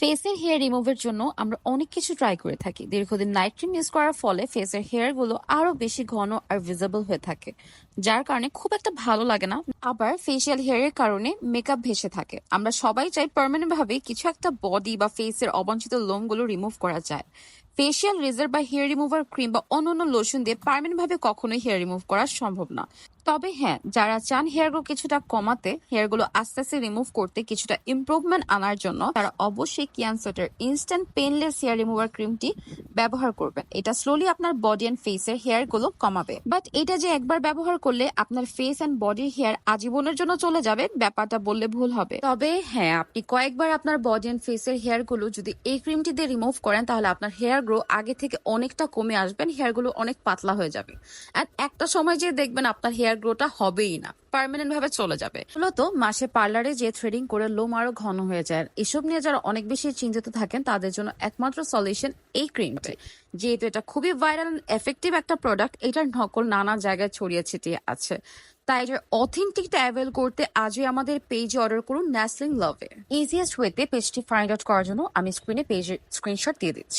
ফেসের হেয়ার রিমুভের জন্য আমরা অনেক কিছু ট্রাই করে থাকি। দীর্ঘদিন নাইট ক্রিম ইউজ করার ফলে ফেসের হেয়ার গুলো আরো বেশি ঘন আর ভিজিবল হয়ে থাকে, যার কারণে খুব একটা ভালো লাগে না। আবার ফেসিয়াল হেয়ারের কারণে মেকআপ ভেসে থাকে। আমরা সবাই চাই পার্মানেন্ট ভাবে কিছু একটা বডি বা ফেসের অবাঞ্ছিত লোমগুলো রিমুভ করা যায়। ফেসিয়াল রেজার বা হেয়ার রিমুভার ক্রিম বা অন্যান্য লোশন দিয়ে পার্মানেন্ট ভাবে কখনোই হেয়ার রিমুভ করা সম্ভব না। তবে হ্যাঁ, যারা চান হেয়ার গ্রো কিছুটা কমাতে, হেয়ার গুলো আস্তে আস্তে রিমুভ করতে কিছুটা ইমপ্রুভমেন্ট আনার জন্য, তারা অবশ্যই কিয়ানসোটের ইনস্ট্যান্ট পেনলেস হেয়ার রিমুভার ক্রিমটি ব্যবহার করবেন। এটা স্লোলি আপনার বডি এন্ড ফেসের হেয়ার গুলো কমাবে। বাট এটা যে একবার ব্যবহার করলে আপনার ফেস এন্ড বডির হেয়ার আজীবনের জন্য চলে যাবে, ব্যাপারটা বললে ভুল হবে। তবে হ্যাঁ, আপনি কয়েকবার আপনার বডি এন্ড ফেসের হেয়ার গুলো যদি এই ক্রিমটি দিয়ে রিমুভ করেন, তাহলে আপনার হেয়ার গ্রো আগে থেকে অনেকটা কমে আসবেন, হেয়ার গুলো অনেক পাতলা হয়ে যাবে। আর একটা সময় যে দেখবেন আপনার হেয়ার গ্রোটা হবেই না, পার্মানেন্ট ভাবে চলে যাবে। মূলত মাসে পার্লারে যে থ্রেডিং করে লোম আরো ঘন হয়ে যায়, এসব নিয়ে যারা অনেক বেশি চিন্তিত থাকেন তাদের জন্য একমাত্র সলিউশন এই ক্রিমটি। যেহেতু এটা খুবই ভাইরাল এফেক্টিভ একটা প্রোডাক্ট, এটার নকল নানা জায়গায় ছড়িয়ে ছিটিয়ে আছে, তাই এটার অথেন্টিকটা অ্যাভেল করতে আজই আমাদের পেজে অর্ডার করুন ন্যাসলিং লাভে। ইজিয়েস্ট ওয়েতে পেজটি ফাইন্ড আউট করার জন্য আমি স্ক্রিনে পেজের স্ক্রিনশট দিয়ে দিচ্ছি।